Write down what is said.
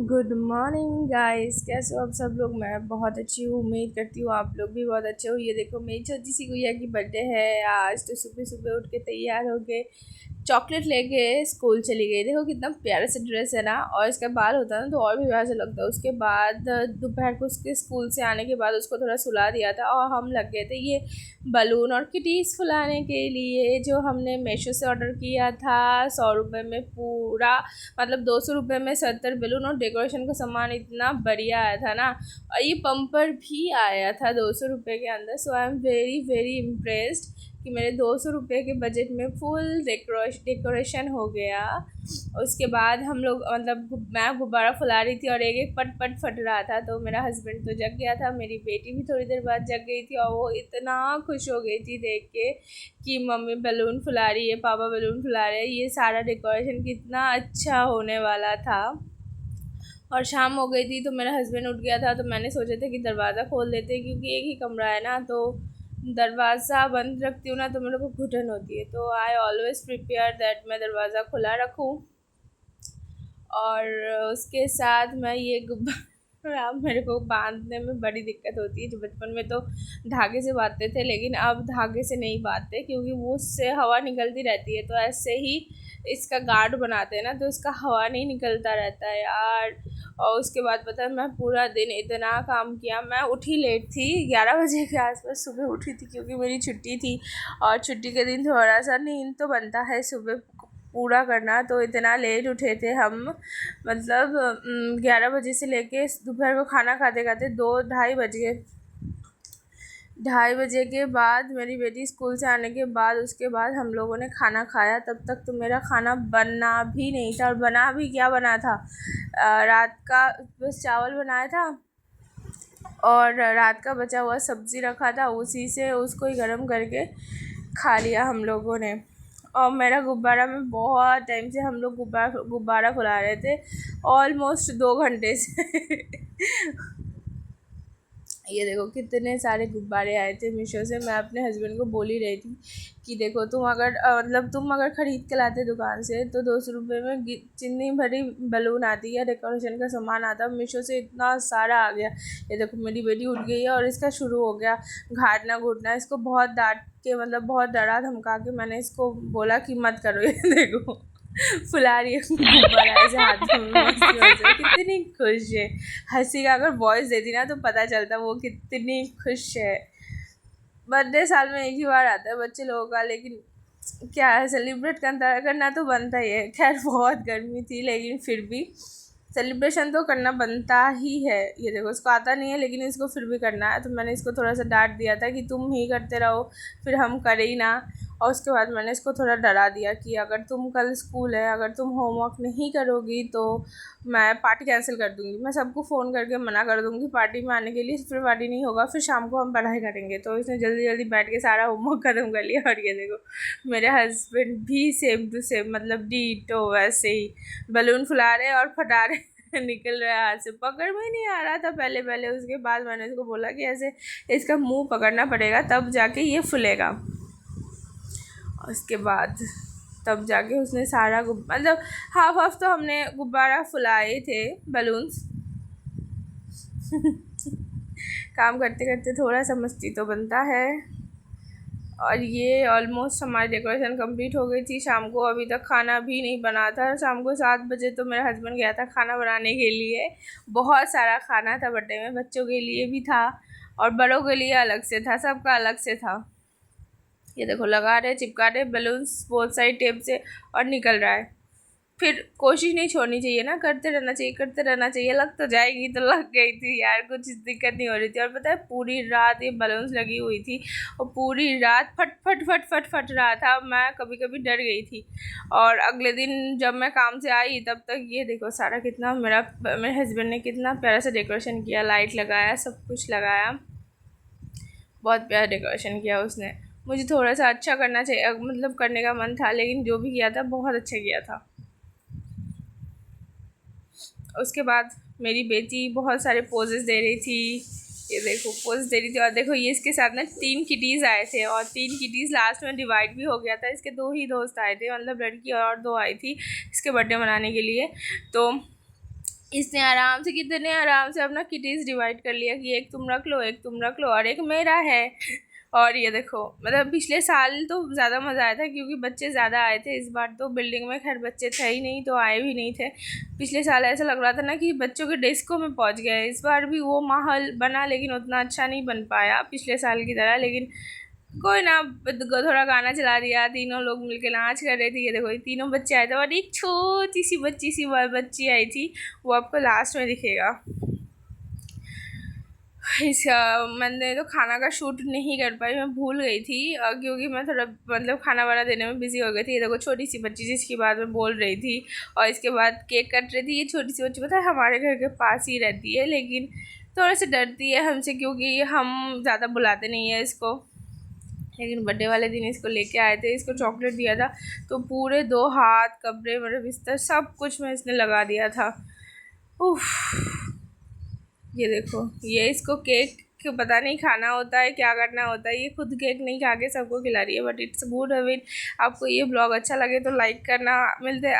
Good morning guys, कैसे हो आप सब लोग। मैं बहुत अच्छी हूँ, उम्मीद करती हूँ आप लोग भी बहुत अच्छे हो। ये देखो मेरी छोटी सी गुड़िया की बर्थडे है आज, तो सुबह सुबह उठ के तैयार हो गए, चॉकलेट लेके स्कूल चली गई। देखो कितना प्यारा सा ड्रेस है ना, और इसका बाल होता है ना तो और भी प्यारा सा लगता है। उसके बाद दोपहर को उसके स्कूल से आने के बाद उसको थोड़ा सुला दिया था और हम लग गए थे ये बलून और किटीज़ फुलाने के लिए, जो हमने मीशो से ऑर्डर किया था 100 रुपये में पूरा, मतलब 200 रुपये में 70 बैलून और डेकोरेशन का सामान इतना बढ़िया आया था ना। और ये पम्पर भी आया था 200 रुपये के अंदर। So I am very very impressed कि मेरे 200 रुपये के बजट में फुल डेकोरेशन हो गया। उसके बाद हम लोग मतलब मैं गुब्बारा फुला रही थी और एक एक पट पट फट रहा था, तो मेरा हस्बैंड तो जग गया था, मेरी बेटी भी थोड़ी देर बाद जग गई थी और वो इतना खुश हो गई थी देख के कि मम्मी बैलून फुला रही है, पापा बैलून फुला रहे हैं, ये सारा डेकोरेशन कितना अच्छा होने वाला था। और शाम हो गई थी तो मेरा हस्बैंड उठ गया था, तो मैंने सोचा था कि दरवाज़ा खोल देते हैं, क्योंकि एक ही कमरा है ना, तो दरवाज़ा बंद रखती हूँ ना तो मेरे को घुटन होती है, तो आई ऑलवेज़ प्रिपेयर दैट मैं दरवाज़ा खुला रखूँ। और उसके साथ मैं ये गुब्बारा मेरे को बांधने में बड़ी दिक्कत होती है। जो बचपन में तो धागे से बांधते थे, लेकिन अब धागे से नहीं बांधते क्योंकि वो उससे हवा निकलती रहती है, तो ऐसे ही इसका गार्ड बनाते हैं ना, तो उसका हवा नहीं निकलता रहता है यार। और उसके बाद पता है मैं पूरा दिन इतना काम किया। मैं उठी लेट थी, 11 बजे के आसपास सुबह उठी थी, क्योंकि मेरी छुट्टी थी और छुट्टी के दिन थोड़ा सा नींद तो बनता है सुबह पूरा करना, तो इतना लेट उठे थे हम। मतलब 11 बजे से लेके दोपहर को खाना खाते खाते 2-2:30 बज गए। 2:30 बजे के बाद मेरी बेटी स्कूल से आने के बाद उसके बाद हम लोगों ने खाना खाया। तब तक तो मेरा खाना बनना भी नहीं था, और बना भी क्या बना था, रात का बस चावल बनाया था और रात का बचा हुआ सब्ज़ी रखा था, उसी से उसको ही गर्म करके खा लिया हम लोगों ने। और मेरा गुब्बारा में बहुत टाइम से हम लोग गुब्बारा फुला रहे थे, ऑलमोस्ट 2 घंटे से ये देखो कितने सारे गुब्बारे आए थे मीशो से। मैं अपने हस्बैंड को बोल ही रही थी कि देखो तुम अगर तुम अगर ख़रीद के लाते दुकान से तो 200 रुपये में जितनी भरी बैलून आती है, डेकोरेशन का सामान आता, मीशो से इतना सारा आ गया। ये देखो मेरी बेटी उठ गई है और इसका शुरू हो गया घाटना घुटना। इसको बहुत डांट के, मतलब बहुत डरा धमका के मैंने इसको बोला कि मत करो। ये देखो फुला रही है गुब्बारा ऐसे हाथों में, मस्ती हो जाए, कितनी खुश है। हंसी का अगर वॉइस देती ना तो पता चलता वो कितनी खुश है। बर्थडे साल में एक ही बार आता है बच्चे लोगों का, लेकिन क्या है, सेलिब्रेट करना तो बनता ही है। खैर बहुत गर्मी थी लेकिन फिर भी सेलिब्रेशन तो करना बनता ही है। ये देखो इसको आता नहीं है लेकिन इसको फिर भी करना है, तो मैंने इसको थोड़ा सा डांट दिया था कि तुम ही करते रहो, फिर हम करें ही ना। और उसके बाद मैंने इसको थोड़ा डरा दिया कि अगर तुम कल स्कूल है, अगर तुम होमवर्क नहीं करोगी तो मैं पार्टी कैंसिल कर दूँगी, मैं सबको फ़ोन करके मना कर दूँगी पार्टी में आने के लिए, फिर पार्टी नहीं होगा, फिर शाम को हम पढ़ाई करेंगे। तो इसने जल्दी जल्दी बैठ के सारा होमवर्क ख़त्म कर लिया। और ये देखो मेरे हस्बैंड भी सेम टू सेम, मतलब डीटो वैसे ही बैलून फुला रहे और फटा रहे निकल रहा है हाथ से, पकड़ में नहीं आ रहा था पहले पहले। उसके बाद मैंने उसको बोला कि ऐसे इसका मुंह पकड़ना पड़ेगा तब जाके ये फुलेगा। उसके बाद तब जाके उसने सारा मतलब हाफ तो हमने गुब्बारा फुलाए थे बैलून्स काम करते करते थोड़ा सा मस्ती तो बनता है। और ये ऑलमोस्ट हमारी डेकोरेशन कंप्लीट हो गई थी। शाम को अभी तक खाना भी नहीं बना था। शाम को 7 बजे तो मेरा हस्बैंड गया था खाना बनाने के लिए। बहुत सारा खाना था बर्थडे में, बच्चों के लिए भी था और बड़ों के लिए अलग से था, सबका अलग से था। ये देखो लगा रहे, चिपका रहे बैलून्स बोथ साइड टेप से और निकल रहा है। फिर कोशिश नहीं छोड़नी चाहिए ना, करते रहना चाहिए करते रहना चाहिए। लग तो जाएगी, तो लग गई थी यार, कुछ दिक्कत नहीं हो रही थी। और पता है पूरी रात ये बैलून्स लगी हुई थी और पूरी रात फट फट फट फट फट रहा था। मैं कभी कभी डर गई थी। और अगले दिन जब मैं काम से आई तब तक ये देखो सारा कितना मेरे हस्बैंड ने कितना प्यारा सा डेकोरेशन किया, लाइट लगाया, सब कुछ लगाया, बहुत प्यारा डेकोरेशन किया उसने। मुझे थोड़ा सा अच्छा करना चाहिए, मतलब करने का मन था, लेकिन जो भी किया था बहुत अच्छा किया था। उसके बाद मेरी बेटी बहुत सारे पोजेस दे रही थी, ये देखो पोज दे रही थी। और देखो ये इसके साथ ना 3 किटीज़ आए थे और 3 किटीज़ लास्ट में डिवाइड भी हो गया था। इसके 2 ही दोस्त आए थे, मतलब लड़की और 2 आई थी इसके बर्थडे मनाने के लिए। तो इसने आराम से, कितने आराम से अपना किटीज डिवाइड कर लिया कि एक तुम रख लो, एक तुम रख लो और एक मेरा है। और ये देखो, मतलब पिछले साल तो ज़्यादा मज़ा आया था क्योंकि बच्चे ज़्यादा आए थे। इस बार तो बिल्डिंग में खैर बच्चे थे ही नहीं, तो आए भी नहीं थे। पिछले साल ऐसा लग रहा था ना कि बच्चों के डेस्कों में पहुंच गए। इस बार भी वो माहौल बना, लेकिन उतना अच्छा नहीं बन पाया पिछले साल की तरह। लेकिन कोई ना, थोड़ा गाना चला दिया, तीनों लोग मिलके नाच कर रहे थे। ये देखो, ये तीनों बच्चे आए थे और एक छोटी सी बच्ची आई थी, वो आपको लास्ट में दिखेगा। इस मैंने तो खाना का शूट नहीं कर पाई, मैं भूल गई थी क्योंकि मैं थोड़ा मतलब खाना वाना देने में बिजी हो गई थी। ये देखो छोटी सी बच्ची जिसकी बात मैं बोल रही थी, और इसके बाद केक कट रही थी। ये छोटी सी बच्ची पता है हमारे घर के पास ही रहती है, लेकिन थोड़ा सा डरती है हमसे क्योंकि हम ज़्यादा बुलाते नहीं है इसको। लेकिन बर्थडे वाले दिन इसको लेके आए थे, इसको चॉकलेट दिया था, तो पूरे 2 हाथ, कपड़े, मेरे बिस्तर, सब कुछ में इसने लगा दिया था। उफ, ये देखो, ये इसको केक पता नहीं खाना होता है, क्या करना होता है। ये खुद केक नहीं खा के सबको खिला रही है, बट इट्स गुड हैबिट। आपको ये ब्लॉग अच्छा लगे तो लाइक करना। मिलते